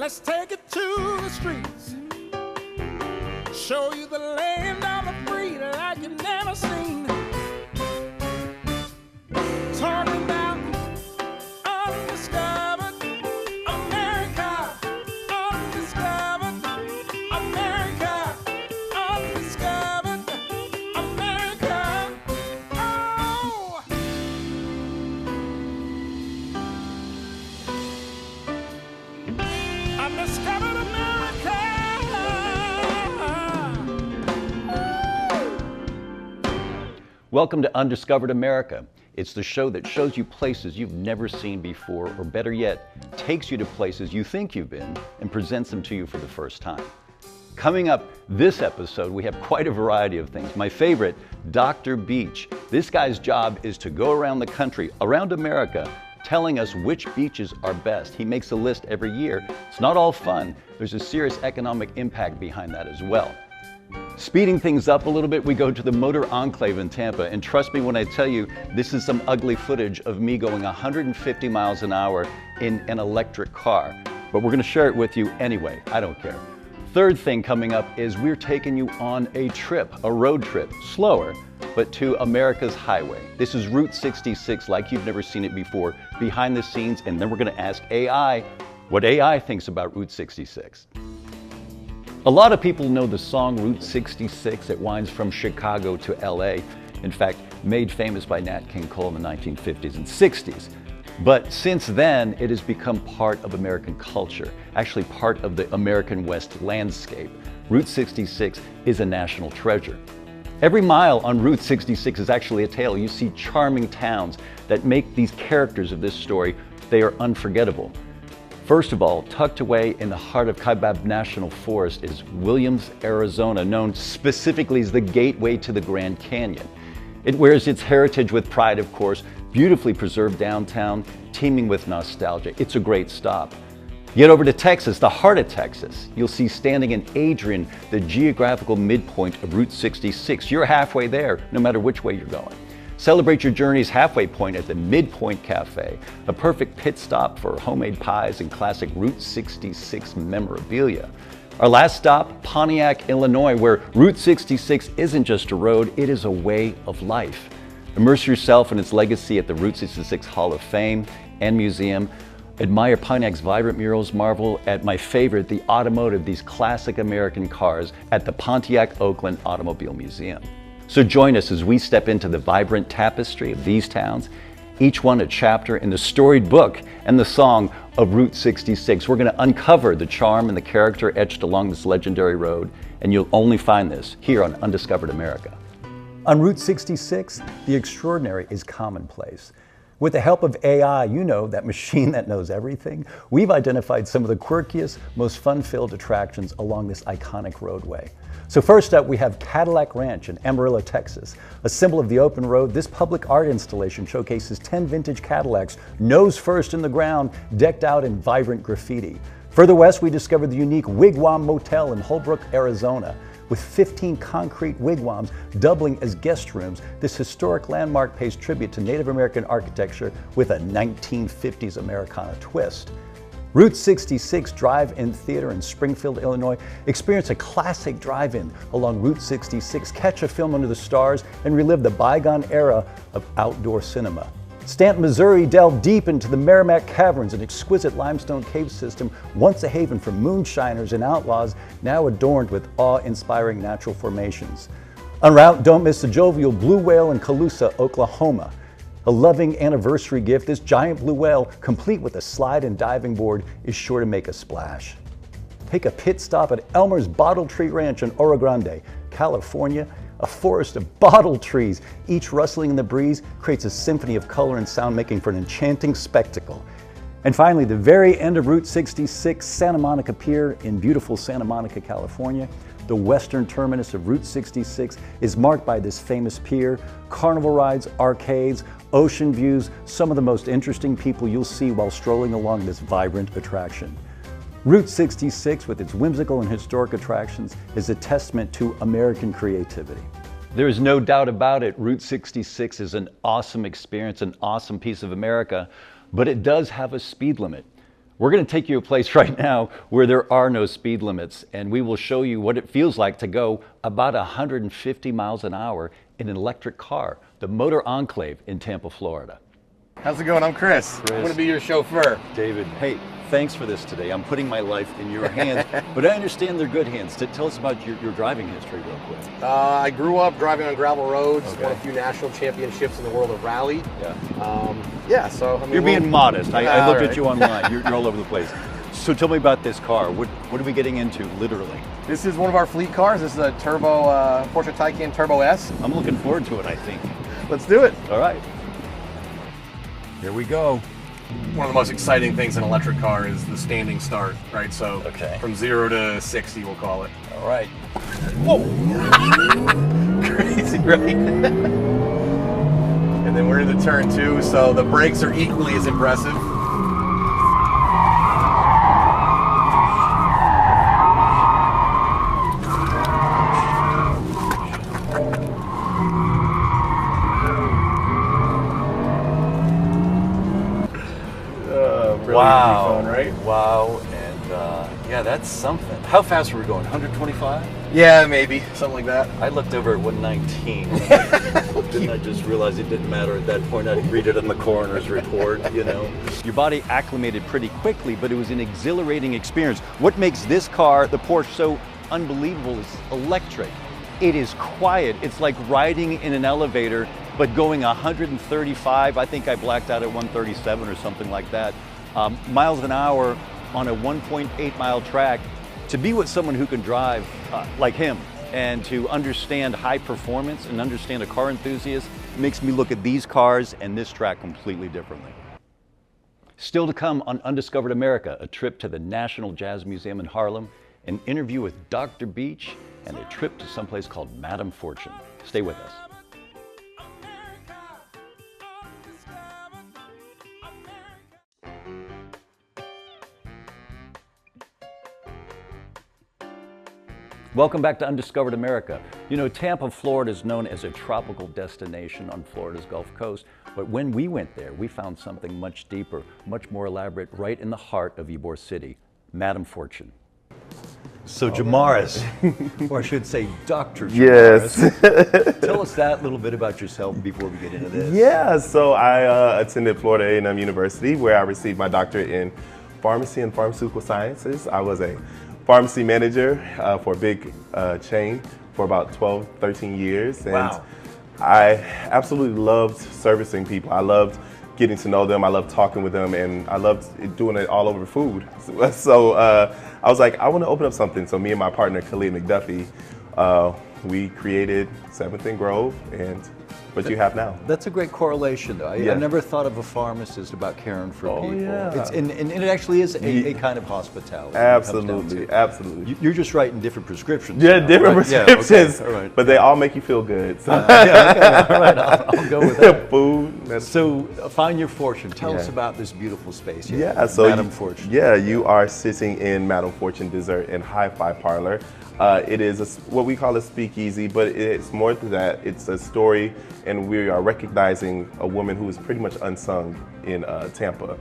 Let's take it to the streets. Show you the land of the free like you've never seen. Talking about undiscovered America. Undiscovered America. Undiscovered America. Oh! Undiscovered America. Welcome to Undiscovered America. It's the show that shows you places you've never seen before, or better yet, takes you to places you think you've been and presents them to you for the first time. Coming up this episode, we have quite a variety of things. My favorite, Dr. Beach. This guy's job is to go around the country, around America, telling us which beaches are best. He makes a list every year. It's not all fun. There's a serious economic impact behind that as well. Speeding things up a little bit, we go to the Motor Enclave in Tampa, and trust me when I tell you, this is some ugly footage of me going 150 miles an hour in an electric car. But we're gonna share it with you anyway, I don't care. Third thing coming up is we're taking you on a trip, a road trip, slower, but to America's highway. This is Route 66 like you've never seen it before, behind the scenes, and then we're gonna ask AI what AI thinks about Route 66. A lot of people know the song Route 66. It winds from Chicago to LA. In fact, made famous by Nat King Cole in the 1950s and 60s. But since then, it has become part of American culture, actually part of the American West landscape. Route 66 is a national treasure. Every mile on Route 66 is actually a tale. You see charming towns that make these characters of this story, they are unforgettable. First of all, tucked away in the heart of Kaibab National Forest is Williams, Arizona, known specifically as the gateway to the Grand Canyon. It wears its heritage with pride, of course, beautifully preserved downtown, teeming with nostalgia. It's a great stop. Get over to Texas, the heart of Texas. You'll see standing in Adrian, the geographical midpoint of Route 66. You're halfway there, no matter which way you're going. Celebrate your journey's halfway point at the Midpoint Cafe, a perfect pit stop for homemade pies and classic Route 66 memorabilia. Our last stop, Pontiac, Illinois, where Route 66 isn't just a road, it is a way of life. Immerse yourself in its legacy at the Route 66 Hall of Fame and Museum. Admire Pontiac's vibrant murals, marvel at my favorite, the automotive, these classic American cars at the Pontiac Oakland Automobile Museum. So join us as we step into the vibrant tapestry of these towns, each one a chapter in the storied book and the song of Route 66. We're going to uncover the charm and the character etched along this legendary road, and you'll only find this here on Undiscovered America. On Route 66, the extraordinary is commonplace. With the help of AI, you know, that machine that knows everything, we've identified some of the quirkiest, most fun-filled attractions along this iconic roadway. So first up, we have Cadillac Ranch in Amarillo, Texas. A symbol of the open road, this public art installation showcases 10 vintage Cadillacs, nose first in the ground, decked out in vibrant graffiti. Further west, we discovered the unique Wigwam Motel in Holbrook, Arizona. With 15 concrete wigwams doubling as guest rooms, this historic landmark pays tribute to Native American architecture with a 1950s Americana twist. Route 66 Drive-In Theater in Springfield, Illinois. Experience a classic drive-in along Route 66, catch a film under the stars, and relive the bygone era of outdoor cinema. Stanton, Missouri, delve deep into the Merrimack Caverns, an exquisite limestone cave system, once a haven for moonshiners and outlaws, now adorned with awe-inspiring natural formations. En route, don't miss the jovial Blue Whale in Colusa, Oklahoma. A loving anniversary gift, this giant blue whale, complete with a slide and diving board, is sure to make a splash. Take a pit stop at Elmer's Bottle Tree Ranch in Oro Grande, California. A forest of bottle trees, each rustling in the breeze, creates a symphony of color and sound, making for an enchanting spectacle. And finally, the very end of Route 66, Santa Monica Pier in beautiful Santa Monica, California. The western terminus of Route 66 is marked by this famous pier, carnival rides, arcades, ocean views, some of the most interesting people you'll see while strolling along this vibrant attraction. Route 66, with its whimsical and historic attractions, is a testament to American creativity. There is no doubt about it, Route 66 is an awesome experience, an awesome piece of America, but it does have a speed limit. We're going to take you to a place right now where there are no speed limits, and we will show you what it feels like to go about 150 miles an hour in an electric car, the Motor Enclave in Tampa, Florida. How's it going? I'm Chris. I'm going to be your chauffeur. David, hey, thanks for this today. I'm putting my life in your hands, but I understand they're good hands. Tell us about your driving history real quick. I grew up driving on gravel roads, won a few national championships in the world of rally. Yeah. So I mean, you're being modest. I looked at you online. You're all over the place. So tell me about this car. What are we getting into, literally? This is one of our fleet cars. This is a turbo Porsche Taycan Turbo S. I'm looking forward to it, I think. Let's do it. All right. Here we go. One of the most exciting things in an electric car is the standing start, right? So from 0 to 60, we'll call it. All right. Whoa! Crazy, right? And then we're into turn 2, so the brakes are equally as impressive. Wow. Fun, right? Wow. And yeah, that's something. How fast were we going? 125? Yeah, maybe. Something like that. I looked over at 119. Didn't I just realize it didn't matter at that point? I'd read it in the coroner's report, you know. Your body acclimated pretty quickly, but it was an exhilarating experience. What makes this car, the Porsche, so unbelievable is electric. It is quiet. It's like riding in an elevator, but going 135. I think I blacked out at 137 or something like that. Miles an hour on a 1.8 mile track. To be with someone who can drive like him and to understand high performance and understand a car enthusiast makes me look at these cars and this track completely differently. Still to come on Undiscovered America, a trip to the National Jazz Museum in Harlem, an interview with Dr. Beach, and a trip to someplace called Madame Fortune. Stay with us. Welcome back to Undiscovered America. You know, Tampa, Florida is known as a tropical destination on Florida's Gulf Coast, but when we went there, we found something much deeper, much more elaborate, right in the heart of Ybor City, Madame Fortune. So Jamaris, or I should say Dr. Jamaris. Yes. Tell us that little bit about yourself before we get into this. Yeah, so I attended Florida A&M University where I received my doctorate in pharmacy and pharmaceutical sciences. I was a pharmacy manager for a big chain for about 12, 13 years. And wow. I absolutely loved servicing people. I loved getting to know them. I loved talking with them, and I loved doing it all over food. So I was like, I want to open up something. So me and my partner, Khalid McDuffie, we created Seventh and Grove, and what you have now. That's a great correlation, though. I never thought of a pharmacist about caring for people. Yeah. And it actually is a kind of hospitality. Absolutely, absolutely. You're just writing different prescriptions. Yeah, now, different right? prescriptions, Yeah, okay, all right. but they all make you feel good. So. Yeah, okay, all right, I'll go with that. Food. So, find your fortune. Tell us about this beautiful space here. Yeah, so Madame Fortune. Yeah, you are sitting in Madame Fortune Dessert and Hi-Fi Parlor. It is what we call a speakeasy, but it's more than that. It's a story, and we are recognizing a woman who is pretty much unsung in Tampa.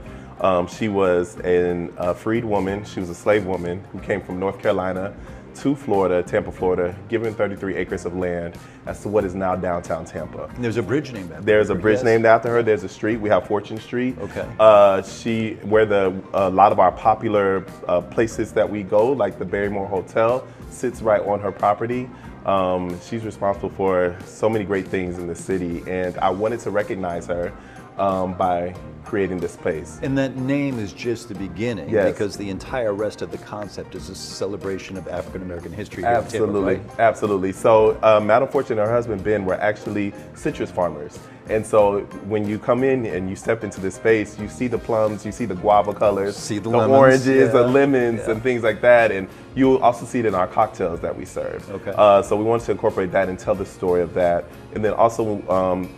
She was a freed woman. She was a slave woman who came from North Carolina to Florida, Tampa, Florida, given 33 acres of land as to what is now downtown Tampa. And there's a bridge named after her. There's a bridge named after her. There's a street. We have Fortune Street. Okay. Where a lot of our popular places that we go, like the Barrymore Hotel, sits right on her property. She's responsible for so many great things in the city, and I wanted to recognize her by creating this space. And that name is just the beginning, yes, because the entire rest of the concept is a celebration of African American history. Absolutely, Tampa, right? Absolutely. So Madame Fortune and her husband Ben were actually citrus farmers. And so when you come in and you step into this space, you see the plums, you see the guava colors, see the lemons, oranges, the lemons, and things like that. And you'll also see it in our cocktails that we serve. Okay. So we wanted to incorporate that and tell the story of that. And then also,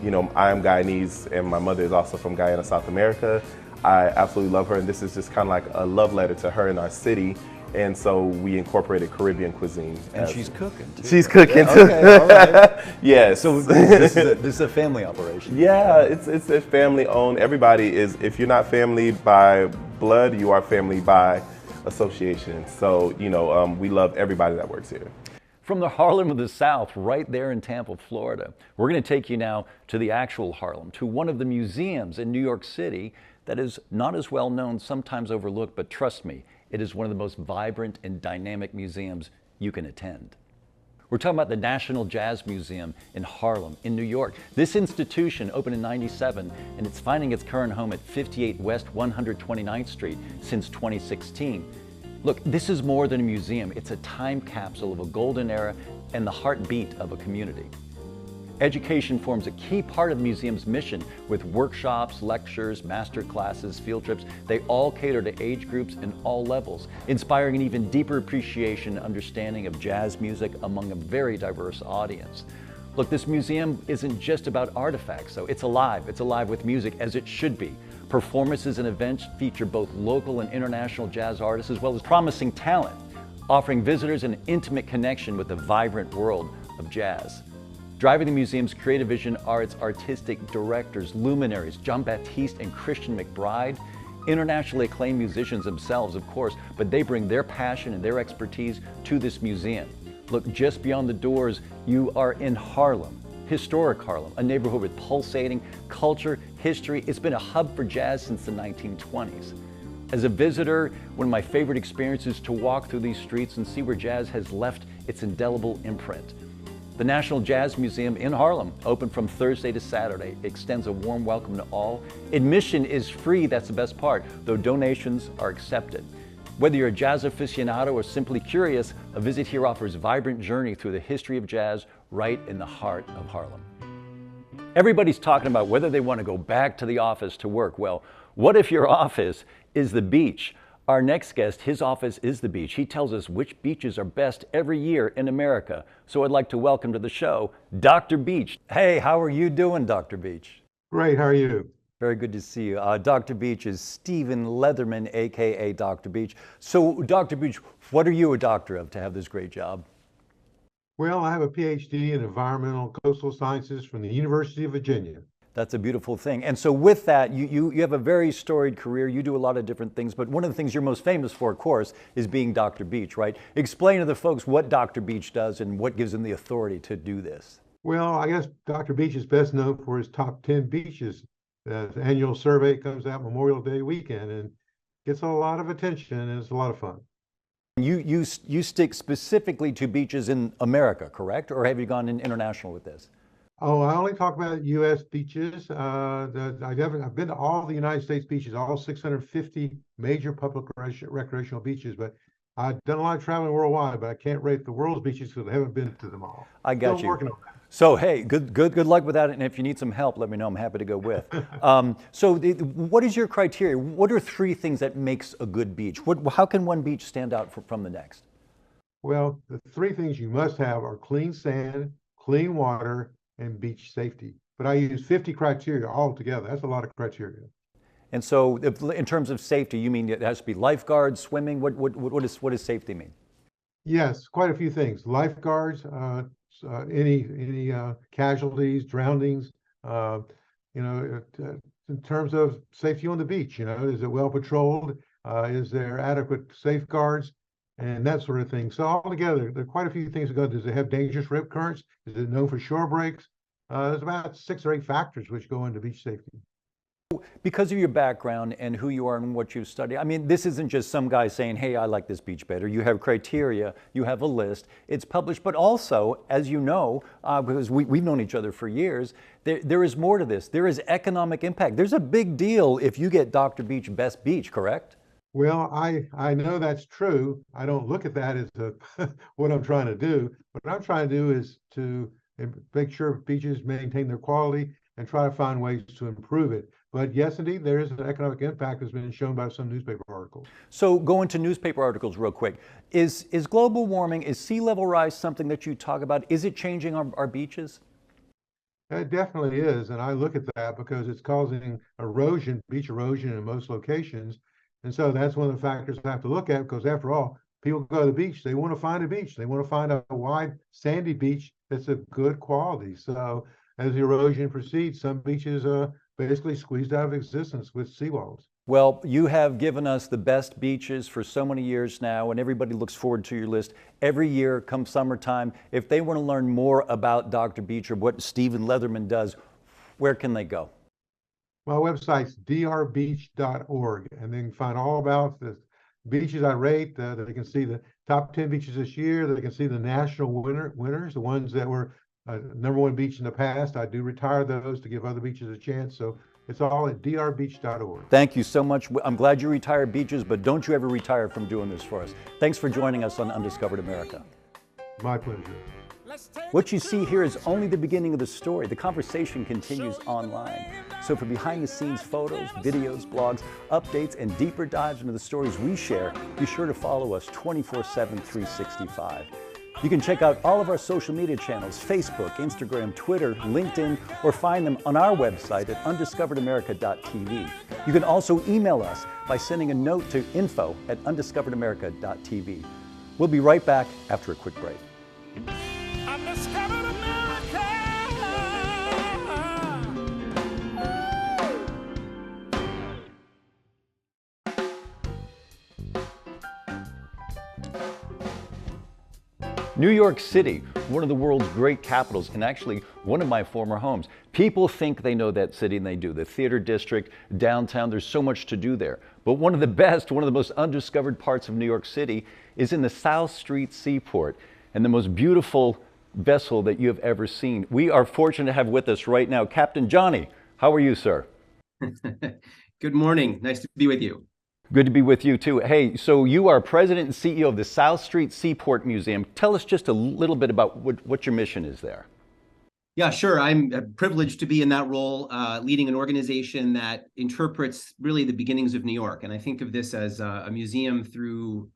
you know, I am Guyanese, and my mother is also from Guyana, South America. I absolutely love her, and this is just kind of like a love letter to her in our city. And so we incorporated Caribbean cuisine. And she's cooking too. She's cooking too. Okay, all right. Yes. So this is a family operation. Yeah, it's a family owned. Everybody is, if you're not family by blood, you are family by association. So, you know, we love everybody that works here. From the Harlem of the South, right there in Tampa, Florida, we're going to take you now to the actual Harlem, to one of the museums in New York City that is not as well known, sometimes overlooked, but trust me, it is one of the most vibrant and dynamic museums you can attend. We're talking about the National Jazz Museum in Harlem, in New York. This institution opened in '97, and it's finding its current home at 58 West 129th Street since 2016. Look, this is more than a museum. It's a time capsule of a golden era and the heartbeat of a community. Education forms a key part of the museum's mission with workshops, lectures, master classes, field trips. They all cater to age groups and all levels, inspiring an even deeper appreciation and understanding of jazz music among a very diverse audience. Look, this museum isn't just about artifacts, though. It's alive with music, as it should be. Performances and events feature both local and international jazz artists, as well as promising talent, offering visitors an intimate connection with the vibrant world of jazz. Driving the museum's creative vision are its artistic directors, luminaries, Jean-Baptiste and Christian McBride, internationally acclaimed musicians themselves, of course, but they bring their passion and their expertise to this museum. Look, just beyond the doors, you are in Harlem, historic Harlem, a neighborhood with pulsating culture, history. It's been a hub for jazz since the 1920s. As a visitor, one of my favorite experiences is to walk through these streets and see where jazz has left its indelible imprint. The National Jazz Museum in Harlem, open from Thursday to Saturday, extends a warm welcome to all. Admission is free, that's the best part, though donations are accepted. Whether you're a jazz aficionado or simply curious, a visit here offers a vibrant journey through the history of jazz right in the heart of Harlem. Everybody's talking about whether they want to go back to the office to work. Well, what if your office is the beach? Our next guest, his office is the beach. He tells us which beaches are best every year in America. So I'd like to welcome to the show, Dr. Beach. Hey, how are you doing, Dr. Beach? Great, how are you? Very good to see you. Dr. Beach is Stephen Leatherman, AKA Dr. Beach. So, Dr. Beach, what are you a doctor of to have this great job? Well, I have a PhD in environmental coastal sciences from the University of Virginia. That's a beautiful thing. And so with that, you have a very storied career. You do a lot of different things, but one of the things you're most famous for, of course, is being Dr. Beach, right? Explain to the folks what Dr. Beach does and what gives him the authority to do this. Well, I guess Dr. Beach is best known for his top 10 beaches. The annual survey comes out Memorial Day weekend and gets a lot of attention, and it's a lot of fun. You stick specifically to beaches in America, correct? Or have you gone international with this? Oh, I only talk about U.S. beaches. I've been to all the United States beaches, all 650 major public recreational beaches, but I've done a lot of traveling worldwide, but I can't rate the world's beaches because I haven't been to them all. I got Still you. working on that. So, hey, good luck with that. And if you need some help, let me know. I'm happy to go with. What is your criteria? What are three things that makes a good beach? How can one beach stand out from the next? Well, the three things you must have are clean sand, clean water, and beach safety. But I use 50 criteria altogether. That's a lot of criteria. And so in terms of safety, you mean it has to be lifeguards, swimming? What does safety mean? Yes, quite a few things. Lifeguards, any casualties, drownings, in terms of safety on the beach, is it well patrolled? Is there adequate safeguards? And that sort of thing. So altogether, there are quite a few things that go. Does it have dangerous rip currents? Is it known for shore breaks? There's about 6 or 8 factors which go into beach safety. Because of your background and who you are and what you've studied, I mean, this isn't just some guy saying, hey, I like this beach better. You have criteria, you have a list, it's published, but also, as you know, because we've known each other for years, there is more to this. There is economic impact. There's a big deal if you get Dr. Beach Best Beach, correct? Well, I know that's true. I don't look at that as what I'm trying to do. What I'm trying to do is to make sure beaches maintain their quality and try to find ways to improve it. But yes, indeed, there is an economic impact that's been shown by some newspaper articles. So go into newspaper articles real quick. Is global warming, is sea level rise something that you talk about? Is it changing our beaches? It definitely is. And I look at that because it's causing erosion, beach erosion in most locations. And so that's one of the factors I have to look at, because after all, people go to the beach, they want to find a beach. They want to find a wide, sandy beach that's of good quality. So as the erosion proceeds, some beaches are basically squeezed out of existence with seawalls. Well, you have given us the best beaches for so many years now, and everybody looks forward to your list. Every year, come summertime, if they want to learn more about Dr. Beach or what Stephen Leatherman does, where can they go? My website's drbeach.org, and they can find all about the beaches I rate. They can see the top 10 beaches this year. They can see the national winners, the ones that were #1 beach in the past. I do retire those to give other beaches a chance. So it's all at drbeach.org. Thank you so much. I'm glad you retire beaches, but don't you ever retire from doing this for us. Thanks for joining us on Undiscovered America. My pleasure. What you see here is only the beginning of the story. The conversation continues online. So for behind-the-scenes photos, videos, blogs, updates, and deeper dives into the stories we share, be sure to follow us 24/7, 365. You can check out all of our social media channels, Facebook, Instagram, Twitter, LinkedIn, or find them on our website at undiscoveredamerica.tv. You can also email us by sending a note to info@undiscoveredamerica.tv. We'll be right back after a quick break. Undiscovered America. New York City, one of the world's great capitals, and actually one of my former homes. People think they know that city, and they do. The theater district, downtown, there's so much to do there. But one of the best, one of the most undiscovered parts of New York City is in the South Street Seaport, and the most beautiful vessel that you have ever seen. We are fortunate to have with us right now Captain Johnny. How are you, sir? Good morning. Nice to be with you. Good to be with you too. Hey, so you are president and CEO of the South Street Seaport Museum. Tell us just a little bit about what your mission is there. Yeah, sure. I'm privileged to be in that role, leading an organization that interprets really the beginnings of New York. And I think of this as a museum through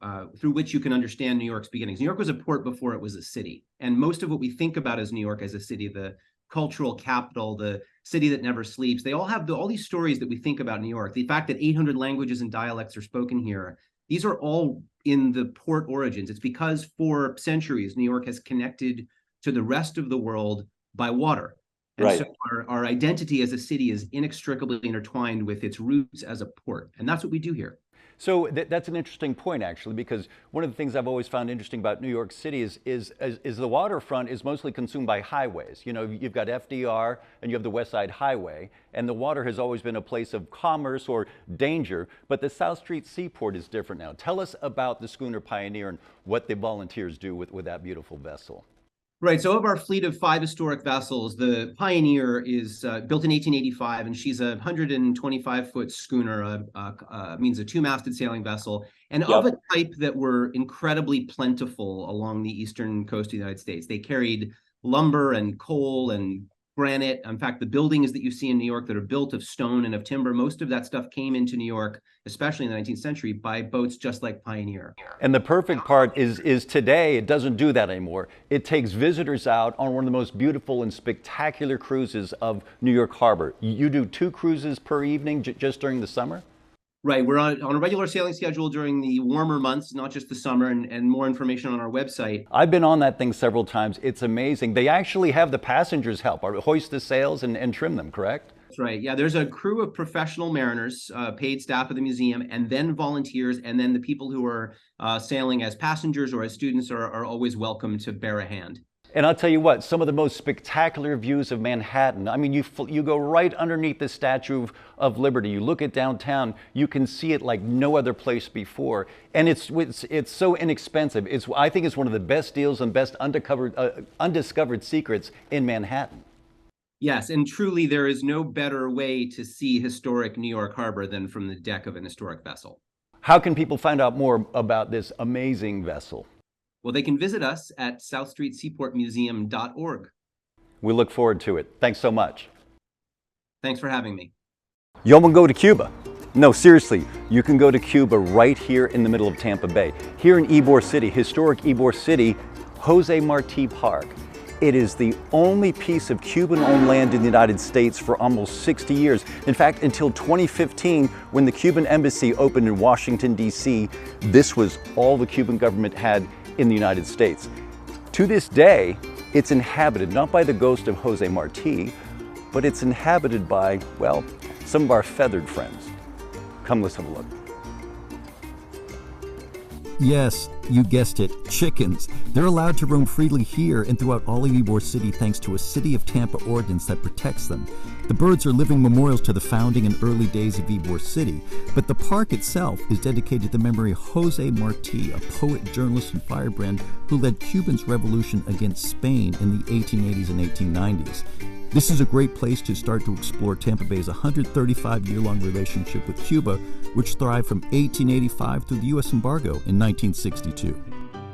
which you can understand New York's beginnings. New York was a port before it was a city. And most of what we think about as New York as a city, the cultural capital, the city that never sleeps, they all have all these stories that we think about New York. The fact that 800 languages and dialects are spoken here, these are all in the port origins. It's because for centuries, New York has connected to the rest of the world by water. And right. So our identity as a city is inextricably intertwined with its roots as a port. And that's what we do here. So that's an interesting point, actually, because one of the things I've always found interesting about New York City is the waterfront is mostly consumed by highways. You know, you've got FDR and you have the West Side Highway, and the water has always been a place of commerce or danger, but the South Street Seaport is different now. Tell us about the schooner Pioneer and what the volunteers do with that beautiful vessel. Right. So of our fleet of 5 historic vessels, the Pioneer is built in 1885, and she's a 125-foot schooner, means a 2-masted sailing vessel, and of a type that were incredibly plentiful along the eastern coast of the United States. They carried lumber and coal and granite. In fact, the buildings that you see in New York that are built of stone and of timber, most of that stuff came into New York, especially in the 19th century, by boats just like Pioneer. And the perfect part is today, it doesn't do that anymore. It takes visitors out on one of the most beautiful and spectacular cruises of New York Harbor. You do 2 cruises per evening just during the summer? Right. We're on a regular sailing schedule during the warmer months, not just the summer, and more information on our website. I've been on that thing several times. It's amazing. They actually have the passengers help, hoist the sails and trim them, correct? That's right. Yeah, there's a crew of professional mariners, paid staff of the museum, and then volunteers, and then the people who are sailing as passengers or as students are always welcome to bear a hand. And I'll tell you what, some of the most spectacular views of Manhattan. I mean, you go right underneath the Statue of Liberty. You look at downtown, you can see it like no other place before. And it's so inexpensive. I think it's one of the best deals and best undiscovered secrets in Manhattan. Yes, and truly there is no better way to see historic New York Harbor than from the deck of an historic vessel. How can people find out more about this amazing vessel? Well, they can visit us at southstreetseaportmuseum.org. We look forward to it. Thanks so much. Thanks for having me. You want to go to Cuba? No, seriously, you can go to Cuba right here in the middle of Tampa Bay. Here in Ybor City, historic Ybor City, Jose Marti Park. It is the only piece of Cuban-owned land in the United States for almost 60 years. In fact, until 2015, when the Cuban embassy opened in Washington, D.C., this was all the Cuban government had in the United States. To this day, it's inhabited not by the ghost of Jose Marti, but it's inhabited by, well, some of our feathered friends. Come let's have a look. Yes, you guessed it, chickens. They're allowed to roam freely here and throughout all of Ybor City thanks to a City of Tampa ordinance that protects them. The birds are living memorials to the founding and early days of Ybor City, but the park itself is dedicated to the memory of Jose Marti, a poet, journalist, and firebrand who led Cuba's revolution against Spain in the 1880s and 1890s. This is a great place to start to explore Tampa Bay's 135-year-long relationship with Cuba, which thrived from 1885 through the U.S. embargo in 1962.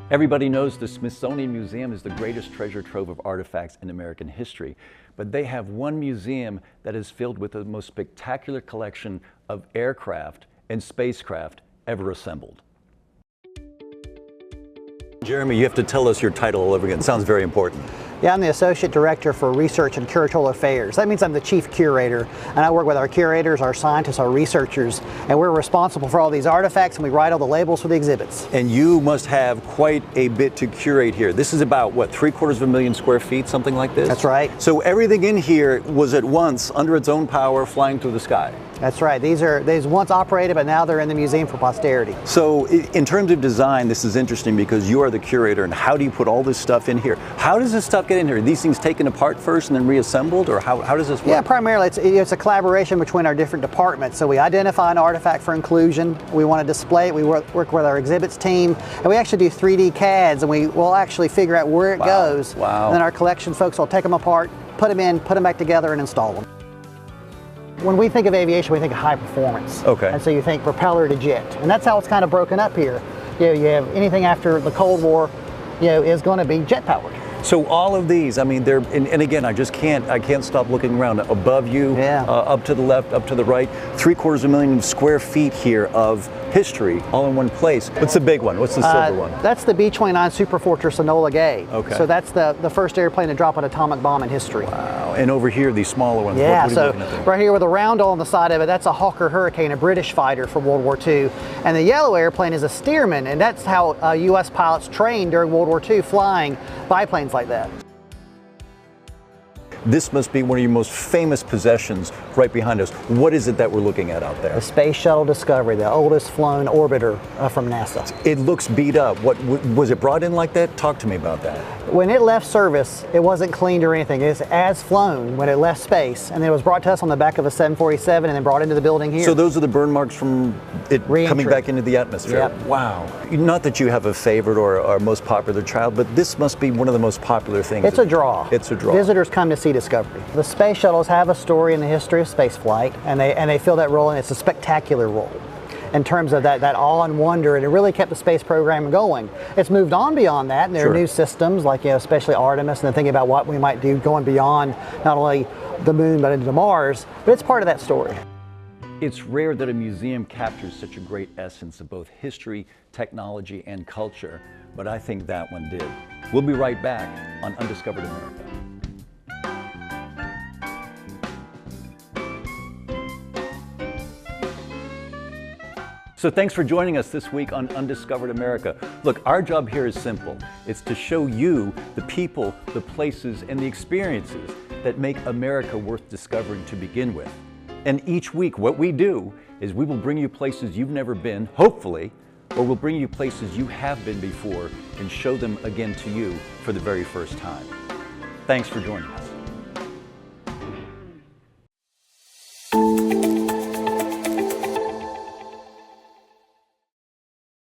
Everybody knows the Smithsonian Museum is the greatest treasure trove of artifacts in American history, but they have one museum that is filled with the most spectacular collection of aircraft and spacecraft ever assembled. Jeremy, you have to tell us your title all over again. It sounds very important. Yeah, I'm the Associate Director for Research and Curatorial Affairs. That means I'm the Chief Curator, and I work with our curators, our scientists, our researchers, and we're responsible for all these artifacts, and we write all the labels for the exhibits. And you must have quite a bit to curate here. This is about, what, 750,000 square feet, something like this? That's right. So everything in here was at once, under its own power, flying through the sky. That's right. These once operated, but now they're in the museum for posterity. So in terms of design, this is interesting because you are the curator, and how do you put all this stuff in here? How does this stuff get in here? Are these things taken apart first and then reassembled, or how does this work? Yeah, primarily it's a collaboration between our different departments. So we identify an artifact for inclusion, we want to display it, we work with our exhibits team, and we actually do 3D CADs, and we'll actually figure out where it goes. Wow. And then our collection folks will take them apart, put them in, put them back together, and install them. When we think of aviation, we think of high performance. Okay. And so you think propeller to jet. And that's how it's kind of broken up here. You have anything after the Cold War, is going to be jet powered. So all of these, I mean, and again, I can't stop looking around. Above you, up to the left, up to the right, 750,000 square feet here of history all in one place. What's the big one? What's the silver one? That's the B-29 Superfortress Enola Gay. Okay. So that's the first airplane to drop an atomic bomb in history. Wow. And over here, these smaller ones. Yeah, what are you looking at there? Right here with a roundel on the side of it, that's a Hawker Hurricane, a British fighter from World War II. And the yellow airplane is a Stearman, and that's how U.S. pilots trained during World War II flying biplanes like that. This must be one of your most famous possessions right behind us. What is it that we're looking at out there? The Space Shuttle Discovery, the oldest flown orbiter from NASA. It looks beat up. What was it brought in like that? Talk to me about that. When it left service, it wasn't cleaned or anything. It's as flown when it left space, and then it was brought to us on the back of a 747 and then brought into the building here. So those are the burn marks from it Re-entry. coming back into the atmosphere. Yep. Wow. Not that you have a favorite or most popular child, but this must be one of the most popular things. It's a draw. It's a draw. Visitors come to see Discovery. The space shuttles have a story in the history of space flight, and they fill that role, and it's a spectacular role in terms of that awe and wonder, and it really kept the space program going. It's moved on beyond that, and there are new systems like, especially Artemis, and then thinking about what we might do going beyond not only the moon but into Mars, but it's part of that story. It's rare that a museum captures such a great essence of both history, technology, and culture, but I think that one did. We'll be right back on Undiscovered America. So thanks for joining us this week on Undiscovered America. Look, our job here is simple. It's to show you the people, the places, and the experiences that make America worth discovering to begin with. And each week, what we do is we will bring you places you've never been, hopefully, or we'll bring you places you have been before and show them again to you for the very first time. Thanks for joining us.